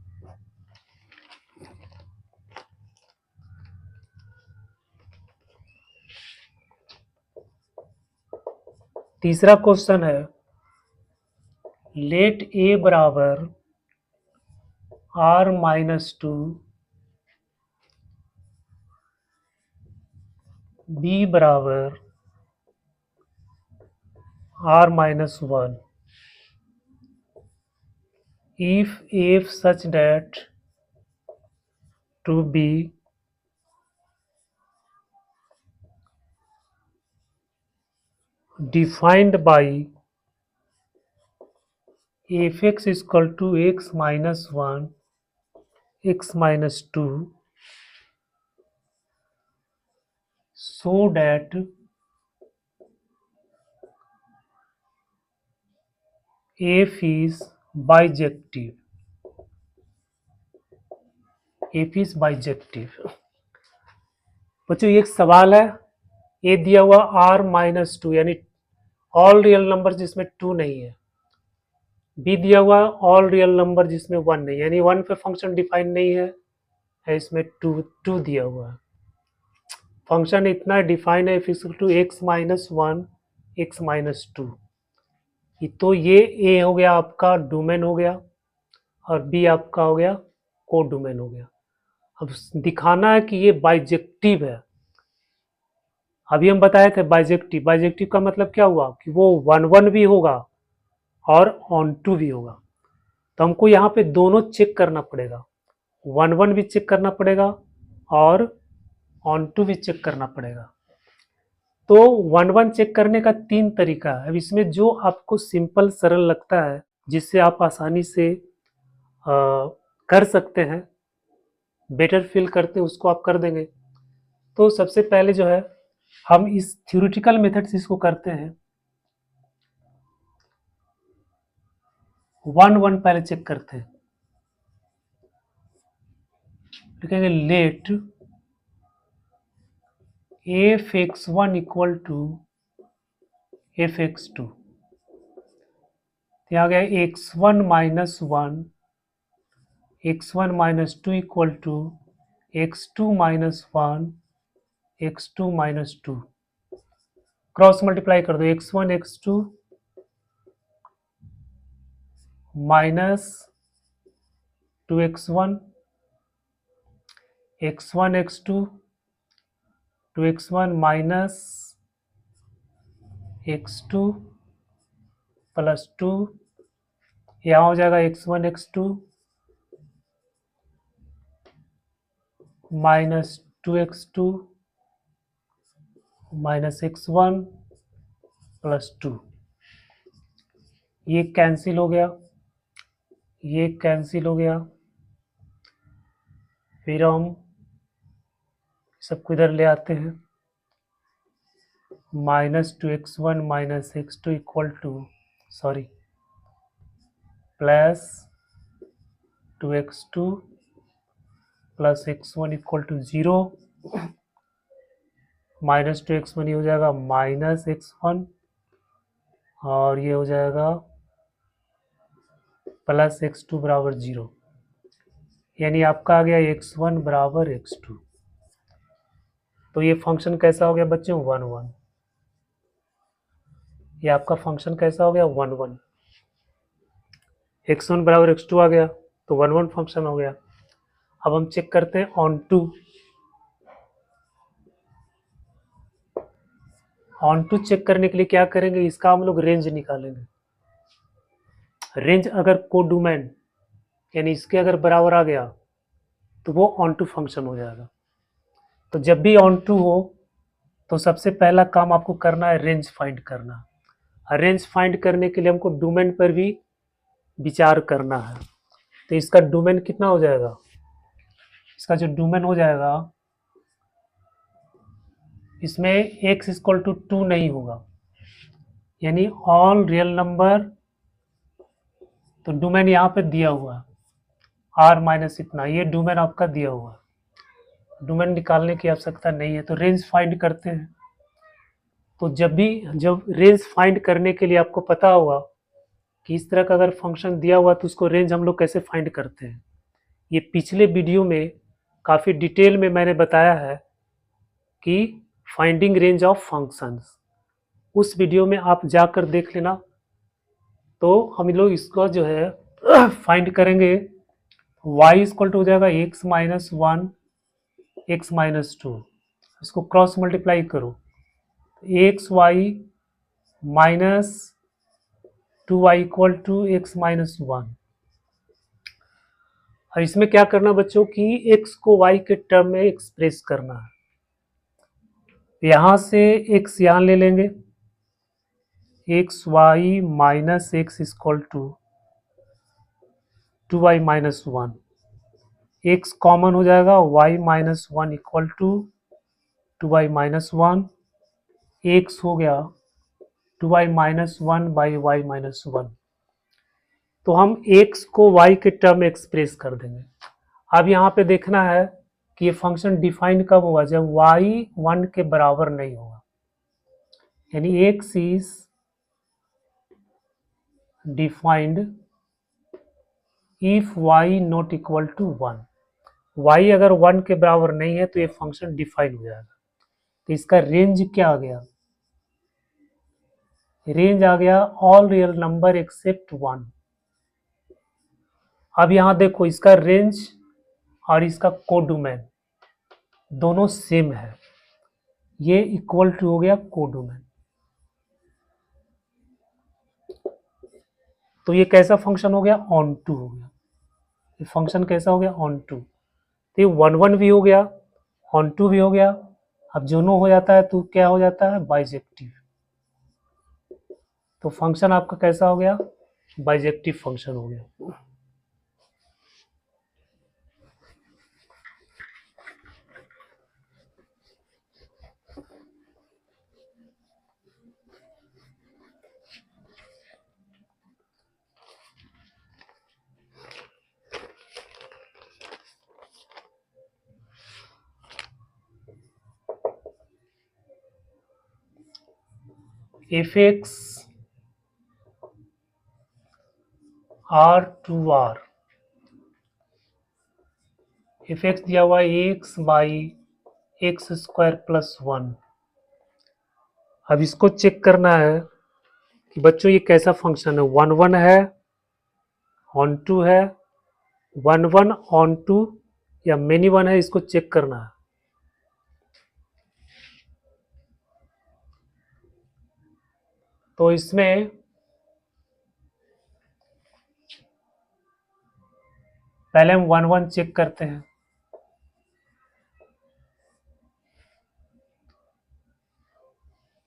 तीसरा क्वेश्चन है लेट ए बराबर आर माइनस टू, बी बराबर R minus one, if such that to be defined by fx is equal to x minus 1 x minus 2 so that f is bijective, f is bijective। बच्चों ये एक सवाल है, ए दिया हुआ r माइनस टू यानी ऑल रियल नंबर जिसमें टू नहीं है, बी दिया हुआ ऑल रियल नंबर जिसमें वन नहीं, यानी वन पे फंक्शन डिफाइन नहीं है, इसमें टू दिया हुआ है। फंक्शन इतना डिफाइन है equal to x minus one x minus two, तो ये ए हो गया आपका डोमेन हो गया और बी आपका हो गया को डोमेन हो गया। अब दिखाना है कि ये बाइजेक्टिव है। अभी हम बताए थे बाइजेक्टिव, बाइजेक्टिव का मतलब क्या हुआ कि वो वन वन भी होगा और ऑन टू भी होगा। तो हमको यहाँ पे दोनों चेक करना पड़ेगा, 1 1 भी चेक करना पड़ेगा और ऑन टू भी चेक करना पड़ेगा। तो 1 1 चेक करने का 3 तरीका है। अब इसमें जो आपको सिंपल सरल लगता है, जिससे आप आसानी से कर सकते हैं, बेटर फील करते हैं, उसको आप कर देंगे। तो सबसे पहले जो है हम इस थ्योरेटिकल मेथड से इसको करते हैं। 1 1 पहले चेक करते हैं। लिखेंगे late f(x1) equal to f(x2). यहाँ गया x1 minus 1, x1 minus 2 equal to x2 minus 1, x2 minus 2। Cross multiply कर दो, x1 x2 minus 2x1, x1 x2 2x1 minus x2 plus 2, यहाँ हो जाएगा x1 x2 minus 2x2 minus x1 plus 2। ये कैंसिल हो गया, ये कैंसिल हो गया। फिर हम सबको इधर ले आते हैं, minus 2x1 minus x2 equal to plus 2x2 plus x1 equal to 0, minus 2x1 ये हो जाएगा माइनस x1 और ये हो जाएगा प्लस x2 बराबर 0, यानी आपका आ गया x1 बराबर x2। तो ये फंक्शन कैसा हो गया बच्चों, 1 1। ये आपका फंक्शन कैसा हो गया, 1 1। x1 बराबर x2 आ गया तो 1 1 फंक्शन हो गया। अब हम चेक करते हैं onto. Onto check करने के लिए क्या करेंगे, इसका हम लोग रेंज निकालेंगे। रेंज अगर कोडोमेन यानी इसके अगर बराबर आ गया तो वो ऑन टू फंक्शन हो जाएगा। तो जब भी ऑन टू हो तो सबसे पहला काम आपको करना है रेंज फाइंड करना। रेंज फाइंड करने के लिए हमको डोमेन पर भी विचार करना है। तो इसका डोमेन कितना हो जाएगा, इसका जो डोमेन हो जाएगा इसमें x इक्वल टू 2 नहीं होगा, यानी ऑल रियल नंबर। तो डोमेन यहाँ पे दिया हुआ है r माइनस इतना, ये डोमेन आपका दिया हुआ है, डोमेन निकालने की आवश्यकता नहीं है। तो रेंज फाइंड करते हैं। तो जब रेंज फाइंड करने के लिए आपको पता होगा कि इस तरह का अगर फंक्शन दिया हुआ तो उसको रेंज हम लोग कैसे फाइंड करते हैं। ये पिछले वीडियो में काफ़ी डिटेल में मैंने बताया है कि फाइंडिंग रेंज ऑफ फंक्शंस, उस वीडियो में आप जाकर देख लेना। तो हम लोग इसको जो है फाइंड करेंगे। y इक्वल टू हो जाएगा x माइनस 1 x माइनस 2, इसको क्रॉस मल्टीप्लाई करो, x y minus 2y equal to x minus 1। और इसमें क्या करना बच्चों कि x को y के टर्म में एक्सप्रेस करना है। यहाँ से x यहाँ ले लेंगे, x y minus x equal to 2y minus 1, x common हो जाएगा, y minus 1 equal to 2y minus 1, x हो गया 2y minus 1 by Y minus 1। तो हम x को y के टर्म में एक्सप्रेस कर देंगे। अब यहाँ पे देखना है कि ये फंक्शन डिफाइन कब होगा, जब y 1 के बराबर नहीं होगा, यानी x is defined if y not equal to 1। y अगर 1 के बराबर नहीं है तो ये फंक्शन डिफाइन हो जाएगा। तो इसका रेंज क्या आ गया, रेंज आ गया ऑल रियल नंबर एक्सेप्ट 1। अब यहाँ देखो इसका रेंज और इसका कोडोमेन दोनों सेम है, ये इक्वल टू हो गया कोडोमेन। तो ये कैसा फंक्शन हो गया, ऑन टू हो गया। ये फंक्शन कैसा हो गया, ऑन टू। तो ये 1 1 भी हो गया, ऑन टू भी हो गया। अब दोनों हो जाता है तो क्या हो जाता है, बाइजेक्टिव। तो फंक्शन आपका कैसा हो गया, बाइजेक्टिव फंक्शन हो गया। F x R to R, f x दिया हुआ है x by x square plus 1। अब इसको चेक करना है कि बच्चों ये कैसा फंक्शन है, 1 1 है, ऑन टू है, 1 1 ऑन टू या मेनी वन है, इसको चेक करना है। तो इसमें पहले हम 1 1 चेक करते हैं।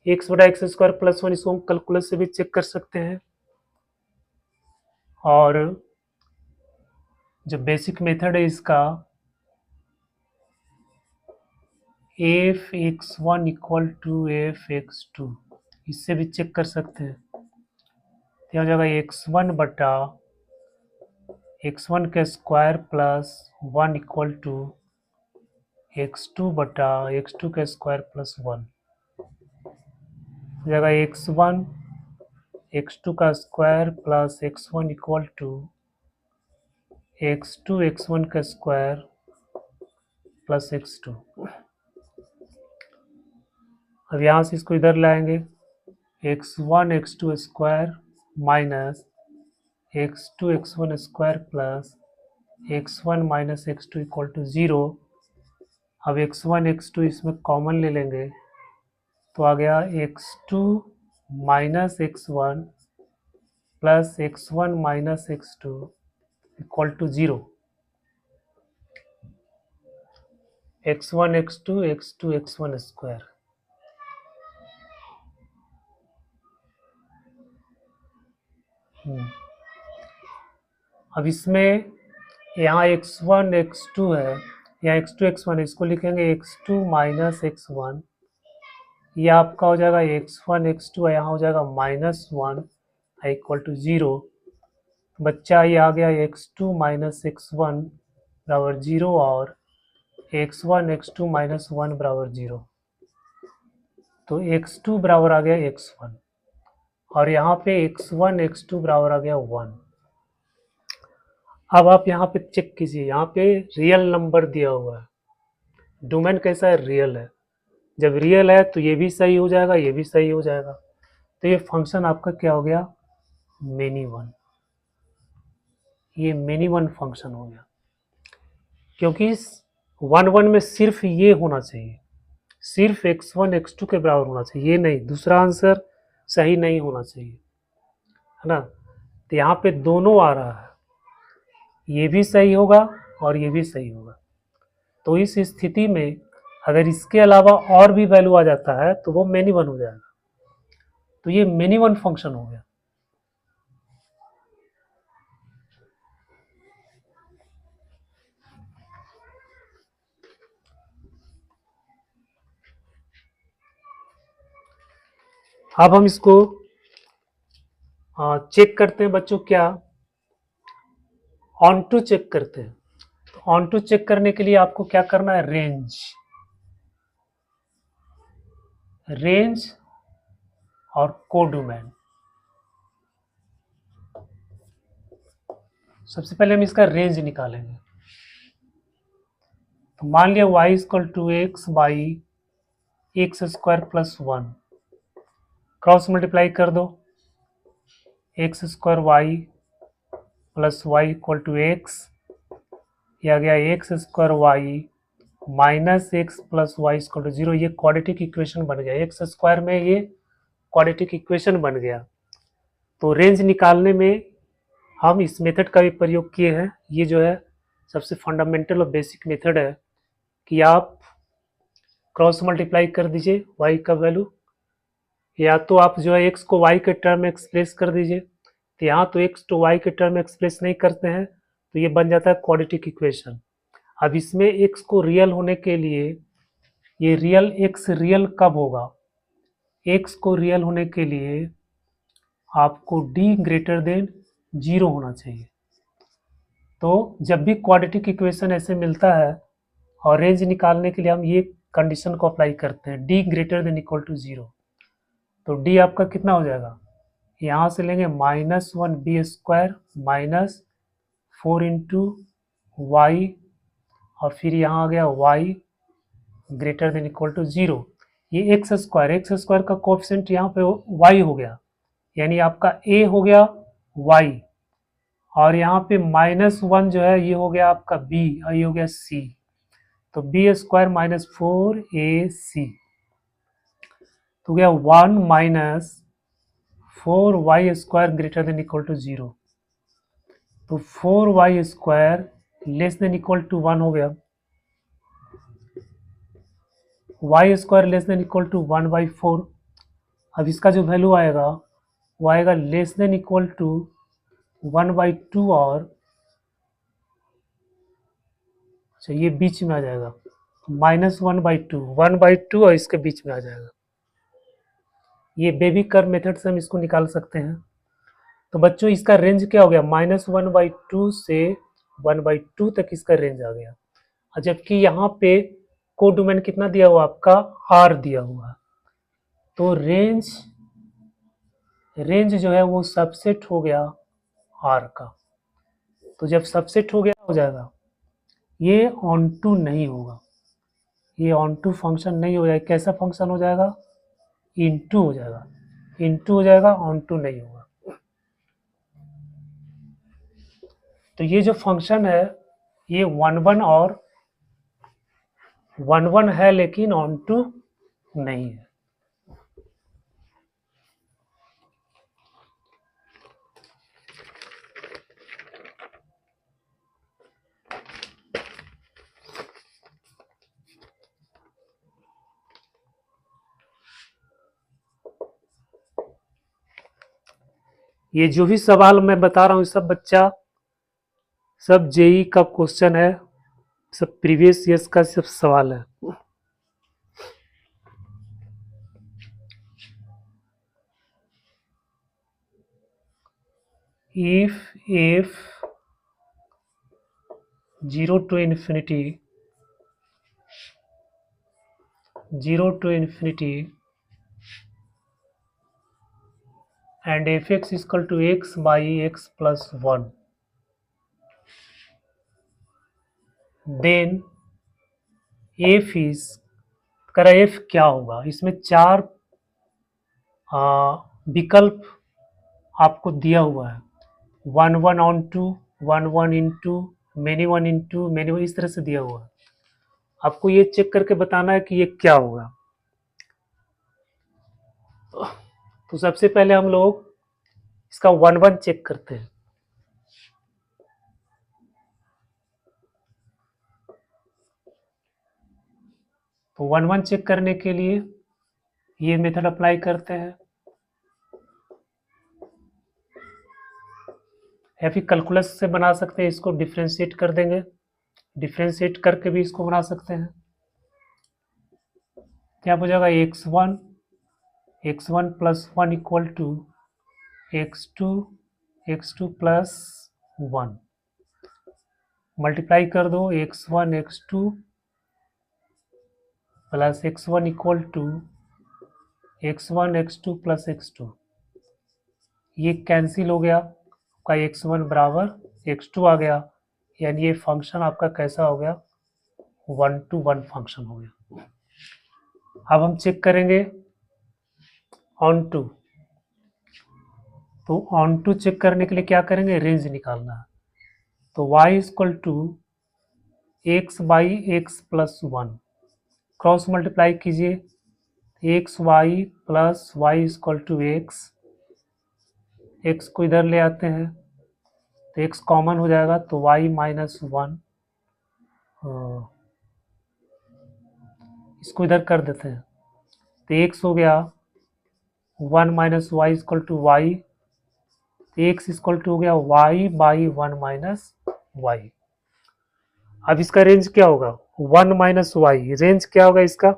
एक्स बटा एक्स स्क्वायर प्लस 1, इसको हम कैलकुलस से भी चेक कर सकते हैं। और जो बेसिक मेथड है इसका, f x one equal to f x two, इससे भी चेक कर सकते हैं। तो हो जाएगा एक्स वन बटा एक्स वन का square plus 1 equal to x two बटा एक्स टू का स्क्वायर प्लस 1। हो जाएगा एक्स वन एक्स टू का square plus x one equal to x two x one का स्क्वायर प्लस एक्स टू। अब यहाँ से इसको इधर लाएंगे, x one x two square minus x two x one square plus x one minus x two equal to 0। अब एक्स वन एक्स टू इसमें कॉमन ले लेंगे तो आ गया x two minus x one plus x one minus x two equal to 0। X one x two x one square. अब इसमें यहाँ एक्स वन एक्स टू है, यहाँ एक्स टू एक्स वन, इसको लिखेंगे x two minus x one. ये आपका हो जाएगा एक्स वन एक्स टू, यहाँ हो जाएगा माइनस वन इक्वल टू 0। बच्चा ये आ गया x two minus x one बराबर 0 और x one x two minus one बराबर 0। तो एक्स टू बराबर आ गया एक्स वन और यहाँ पे एक्स वन एक्स टू बराबर आ गया 1। अब आप यहाँ पे चेक कीजिए, यहाँ पे रियल नंबर दिया हुआ है, डोमेन कैसा है, रियल है। जब रियल है तो ये भी सही हो जाएगा, ये भी सही हो जाएगा। तो ये फंक्शन आपका क्या हो गया, मेनी वन। ये मेनी वन फंक्शन हो गया, क्योंकि 1 1 में सिर्फ ये होना चाहिए, सिर्फ एक्स वन एक्स टू के बराबर होना चाहिए, ये नहीं, दूसरा आंसर सही नहीं होना चाहिए, है ना। तो यहाँ पे दोनों आ रहा है, ये भी सही होगा और ये भी सही होगा। तो इस स्थिति में अगर इसके अलावा और भी वैल्यू आ जाता है तो वो मेनी वन हो जाएगा। तो ये मेनी वन फंक्शन हो गया। अब हम इसको चेक करते हैं बच्चों, क्या ऑन टू चेक करते हैं। तो ऑन टू चेक करने के लिए आपको क्या करना है, रेंज और कोडोमेन। सबसे पहले हम इसका रेंज निकालेंगे। तो मान लिया y equal to x by x square plus 1, cross multiply कर दो, x square y plus y equal to x, ये आ गया x square y minus x plus y equal to 0। ये क्वाड्रेटिक इक्वेशन बन गया, एक्स स्क्वायर में ये क्वाड्रेटिक इक्वेशन बन गया। तो रेंज निकालने में हम इस मेथड का भी प्रयोग किए हैं। ये जो है सबसे फंडामेंटल और बेसिक मेथड है कि आप क्रॉस मल्टीप्लाई कर दीजिए y का वैल्यू, या तो आप जो है x को y के टर्म में एक्सप्रेस कर दीजिए। तो यहाँ तो x तो y के टर्म में एक्सप्रेस नहीं करते हैं, तो ये बन जाता है क्वाड्रेटिक इक्वेशन। अब इसमें x को रियल होने के लिए, ये रियल x रियल कब होगा, x को रियल होने के लिए आपको d ग्रेटर देन 0 होना चाहिए। तो जब भी क्वाड्रेटिक इक्वेशन ऐसे मिलता है और रेंज निकालने के लिए हम ये कंडीशन को अप्लाई करते हैं, d greater than equal to 0। तो d आपका कितना हो जाएगा, यहाँ से लेंगे -1b² माइनस 4 इंटू वाई, और फिर यहाँ आ गया y greater than equal to 0। ये x² का कोएफिशिएंट यहाँ पे y हो गया, यानी आपका a हो गया y, और यहाँ पे -1 जो है ये हो गया आपका b और ये हो गया c। तो b² माइनस 4ac तो गया 1 minus 4y² greater than equal to 0। तो 4y² less than equal to 1 हो गया, y² less than equal to 1/4। अब इसका जो वैल्यू आएगा वो आएगा लेस देन इक्वल टू 1/2, और अच्छा ये बीच में आ जाएगा -1/2, 1/2 और इसके बीच में आ जाएगा। ये बेबी कर्व मेथड से हम इसको निकाल सकते हैं। तो बच्चों इसका रेंज क्या हो गया, -1/2 से 1/2 तक इसका रेंज आ गया। और जबकि यहाँ पे कोडोमेन कितना दिया हुआ आपका, r दिया हुआ। तो रेंज जो है वो सबसेट हो गया r का। तो जब सबसेट हो गया हो जाएगा, ये ऑन टू नहीं होगा, ये ऑन टू फंक्शन नहीं हो जाएगा। कैसा फंक्शन हो जाएगा, इनटू हो जाएगा, इनटू हो जाएगा, ऑन टू नहीं होगा। तो ये जो फंक्शन है ये 1 और 1 है, लेकिन ऑन टू नहीं है। ये जो भी सवाल मैं बता रहा हूँ सब बच्चा, सब जेई का क्वेश्चन है, सब प्रीवियस ईयर्स का सब सवाल है। if 0 to infinity and fx is equal to x by x plus 1, then f is करा f क्या होगा। इसमें 4 विकल्प आपको दिया हुआ है, 1 onto, 1 into, many 1 into, many 1, इस तरह से दिया हुआ है। आपको ये चेक करके बताना है कि ये क्या होगा। तो सबसे पहले हम लोग इसका 1 चेक करते हैं। तो 1 चेक करने के लिए ये मेथड अप्लाई करते हैं, या फिर कैलकुलस से बना सकते हैं। इसको डिफ्रेंशिएट कर देंगे, डिफ्रेंशिएट करके भी इसको बना सकते हैं। क्या हो जाएगा, x1 plus 1 equal to x2 plus 1, multiply कर दो, x2 plus x1 equal to x2 plus x2, ये कैंसिल हो गया, आपका x1 बराबर x2 आ गया, यानी ये फंक्शन आपका कैसा हो गया, 1 to 1 फंक्शन हो गया। अब हम चेक करेंगे ऑन टू। तो ऑन टू चेक करने के लिए क्या करेंगे, रेंज निकालना है। तो y equal to x by x plus 1, cross multiply कीजिए, x y plus y equal to x, x को इधर ले आते हैं, तो x कॉमन हो जाएगा, तो y माइनस 1, इसको इधर कर देते हैं, तो x हो गया 1 minus y equal to y, तो x इक्वल टू हो गया y बाई 1 माइनस वाई। अब इसका रेंज क्या होगा, 1 माइनस वाई, रेंज क्या होगा इसका,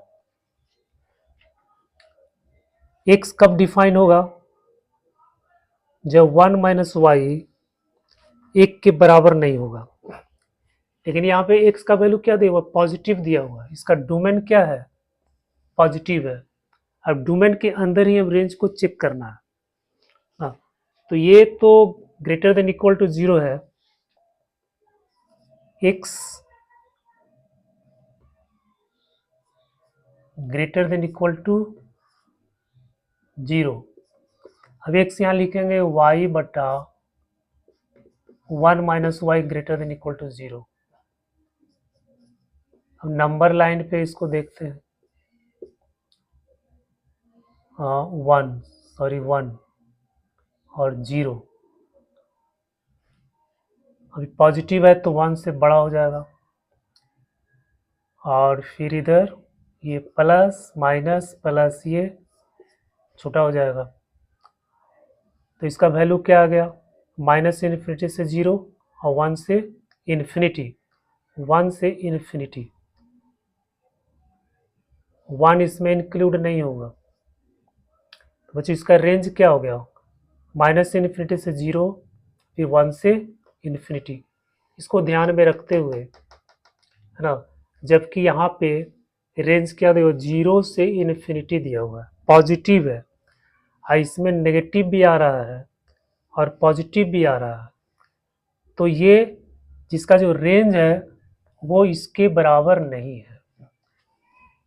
x कब डिफाइन होगा, जब 1 माइनस वाई 1 के बराबर नहीं होगा। लेकिन यहाँ पे x का वैल्यू क्या दिया हुआ, पॉजिटिव दिया हुआ है, इसका डोमेन क्या है, पॉजिटिव है। अब डोमेन के अंदर ही अब रेंज को चेक करना है। हाँ, तो ये तो ग्रेटर देन इक्वल टू 0 है, x greater than equal to 0। अब x यहाँ लिखेंगे y बटा 1 minus y greater than equal to 0। अब नंबर लाइन पे इसको देखते हैं, 1 और 0। अभी पॉजिटिव है तो 1 से बड़ा हो जाएगा, और फिर इधर ये प्लस माइनस प्लस ये छोटा हो जाएगा। तो इसका वैल्यू क्या आ गया, माइनस इन्फिनिटी से 0 और 1 से इन्फिनिटी, 1 से इन्फिनिटी, 1 इसमें इंक्लूड नहीं होगा। तो बच्चों इसका रेंज क्या हो गया, माइनस इन्फिनिटी से 0, फिर 1 से इन्फिनिटी। इसको ध्यान में रखते हुए, है ना, जबकि यहाँ पे रेंज क्या दिया, 0 से इन्फिनिटी दिया हुआ है, पॉजिटिव है, इसमें नेगेटिव भी आ रहा है और पॉजिटिव भी आ रहा है, तो ये जिसका जो रेंज है वो इसके बराबर नहीं है।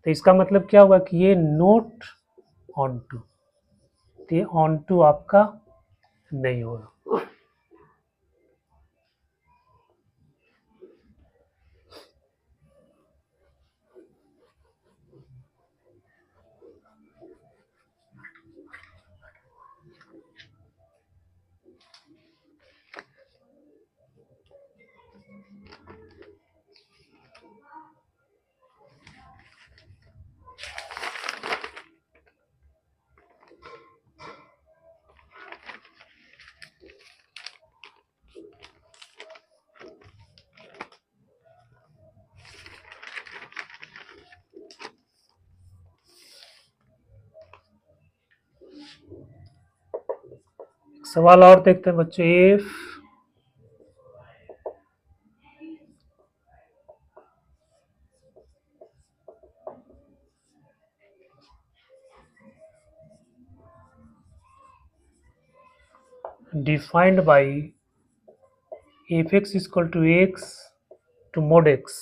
तो इसका मतलब क्या हुआ कि ये नोट ऑन टू, तो ये ऑन टू आपका नहीं होगा। सवाल और देखते हैं बच्चों, if defined by fx is equal to x to mod x,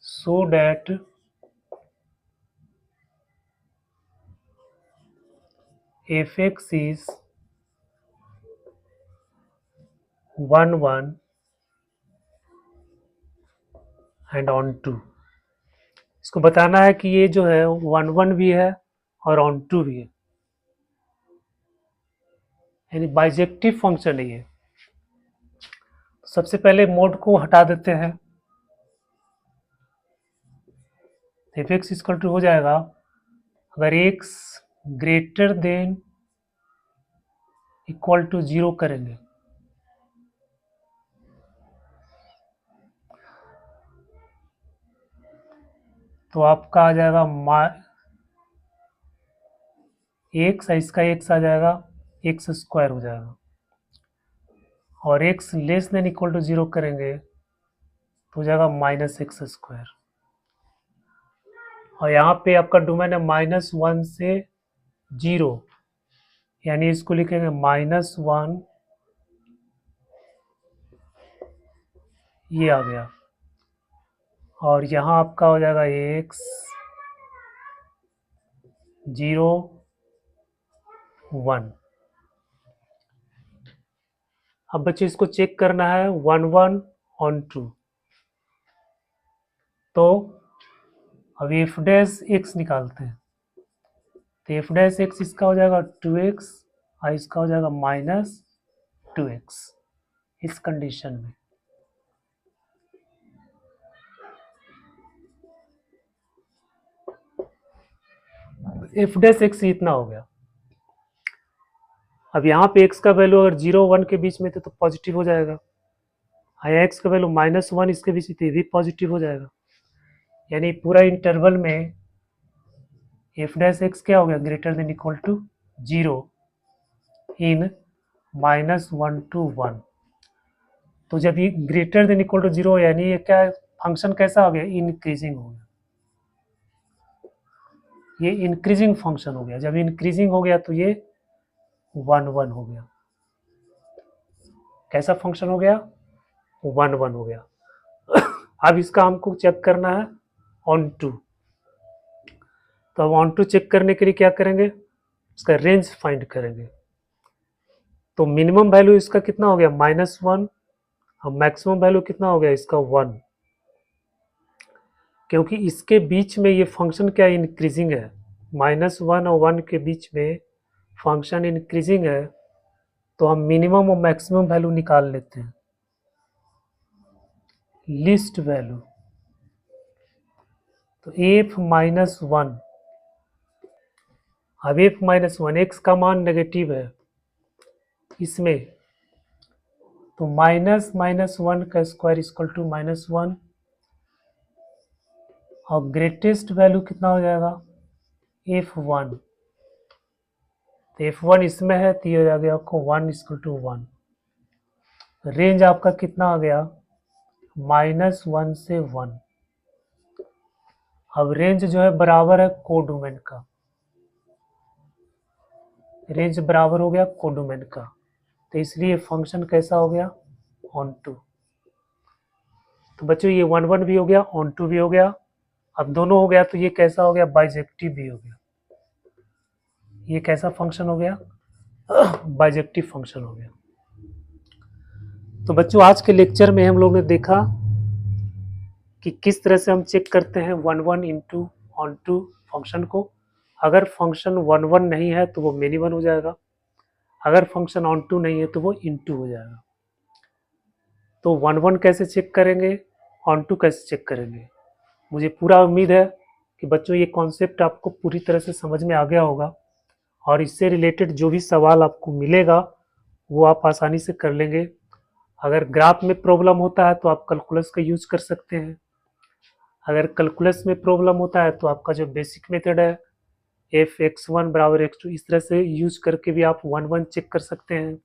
so that fx is 1 1 and on 2। इसको बताना है कि ये जो है 1 1 भी है और ऑन 2 भी है, यानी बाइजेक्टिव फंक्शन है ये। सबसे पहले मोड को हटा देते हैं, एफ एक्स इक्वल टू हो जाएगा, अगर x greater than equal to 0 करेंगे तो आपका आ जाएगा x, इसका x आ जाएगा x स्क्वायर हो जाएगा, और x less than equal to 0 करेंगे तो हो जाएगा माइनस एक्स स्क्वायर। और यहाँ पे आपका डोमेन है -1 से 0, यानी इसको लिखेंगे -1, ये आ गया, और यहाँ आपका हो जाएगा x 0 1। अब बच्चे इसको चेक करना है 1 1 ऑन 2, तो अब एफ डैश एक्स निकालते हैं, तो एफ डैश एक्स इसका हो जाएगा 2x और इसका हो जाएगा माइनस 2x इस कंडीशन में। एफ डैश एक्स इतना हो गया। अब यहाँ पे x का वैल्यू अगर 0 1 के बीच में थे तो पॉजिटिव हो जाएगा, या x का वैल्यू -1 इसके बीच में भी पॉजिटिव हो जाएगा। यानी पूरा इंटरवल में एफ डैश एक्स क्या हो गया, greater than equal to 0 in -1 to 1। तो जब ये ग्रेटर देन इक्वल टू 0 यानी ये क्या फंक्शन कैसा हो गया, इंक्रीजिंग हो गया, ये इंक्रीजिंग फंक्शन हो गया। जब इंक्रीजिंग हो गया तो ये 1 1 हो गया। कैसा फंक्शन हो गया, 1 1 हो गया। अब इसका हमको चेक करना है ऑन टू। तो अब ऑन टू चेक करने के लिए क्या करेंगे, इसका रेंज फाइंड करेंगे। तो मिनिमम वैल्यू इसका कितना हो गया, -1, और मैक्सिमम वैल्यू कितना हो गया इसका 1, क्योंकि इसके बीच में ये फंक्शन क्या इंक्रीजिंग है, -1 और 1 के बीच में फंक्शन इंक्रीजिंग है। तो हम मिनिमम और मैक्सिमम वैल्यू निकाल लेते हैं। लिस्ट वैल्यू तो f-1, अब f-1 x का मान नेगेटिव है इसमें, तो -1 का स्क्वायर इक्वल टू -1, और ग्रेटेस्ट वैल्यू कितना हो जाएगा, f1। तो f1 इसमें है तो ये आ गया आपको 1 इक्वल टू 1। रेंज आपका कितना आ गया, -1 से 1। अब रेंज जो है बराबर है कोडोमेन का, रेंज बराबर हो गया कोडोमेन का, तो इसलिए फंक्शन कैसा हो गया, ऑन टू। तो बच्चों ये 1 1 भी हो गया, ऑन टू भी हो गया। अब दोनों हो गया तो ये कैसा हो गया, बाइजेक्टिव भी हो गया। ये कैसा फंक्शन हो गया, बाइजेक्टिव फंक्शन हो गया। तो बच्चों आज के लेक्चर में हम लोग ने देखा कि किस तरह से हम चेक करते हैं 1 1 इंटू ऑन टू फंक्शन को। अगर फंक्शन 1 1 नहीं है तो वो मेनी वन हो जाएगा, अगर फंक्शन ऑन टू नहीं है तो वो इनटू हो जाएगा। तो 1 1 कैसे चेक करेंगे, ऑन टू कैसे चेक करेंगे। मुझे पूरा उम्मीद है कि बच्चों ये कॉन्सेप्ट आपको पूरी तरह से समझ में आ गया होगा, और इससे रिलेटेड जो भी सवाल आपको मिलेगा वो आप आसानी से कर लेंगे। अगर ग्राफ में प्रॉब्लम होता है तो आप कैलकुलस का यूज कर सकते हैं, अगर कैलकुलस में प्रॉब्लम होता है तो आपका जो बेसिक मेथड है f(x1 = x2), इस तरह से यूज करके भी आप 1 1 चेक कर सकते हैं।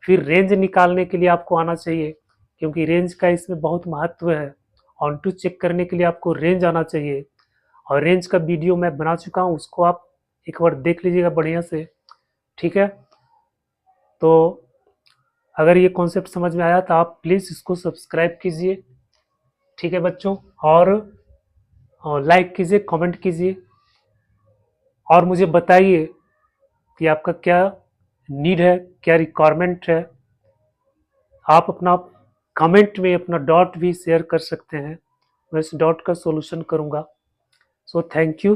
फिर रेंज निकालने के लिए आपको आना चाहिए, क्योंकि रेंज का इसमें बहुत महत्व है। ऑन टू चेक करने के लिए आपको रेंज आना चाहिए, और रेंज का वीडियो मैं बना चुका हूँ, उसको आप एक बार देख लीजिएगा बढ़िया से, ठीक है। तो अगर ये कॉन्सेप्ट समझ में आया तो आप प्लीज़ इसको सब्सक्राइब कीजिए, ठीक है बच्चों, और लाइक कीजिए, कमेंट कीजिए, और मुझे बताइए कि आपका क्या नीड है, क्या रिक्वायरमेंट है। आप अपना कमेंट में अपना डॉट भी शेयर कर सकते हैं, मैं इस डॉट का सॉल्यूशन करूँगा। So thank you.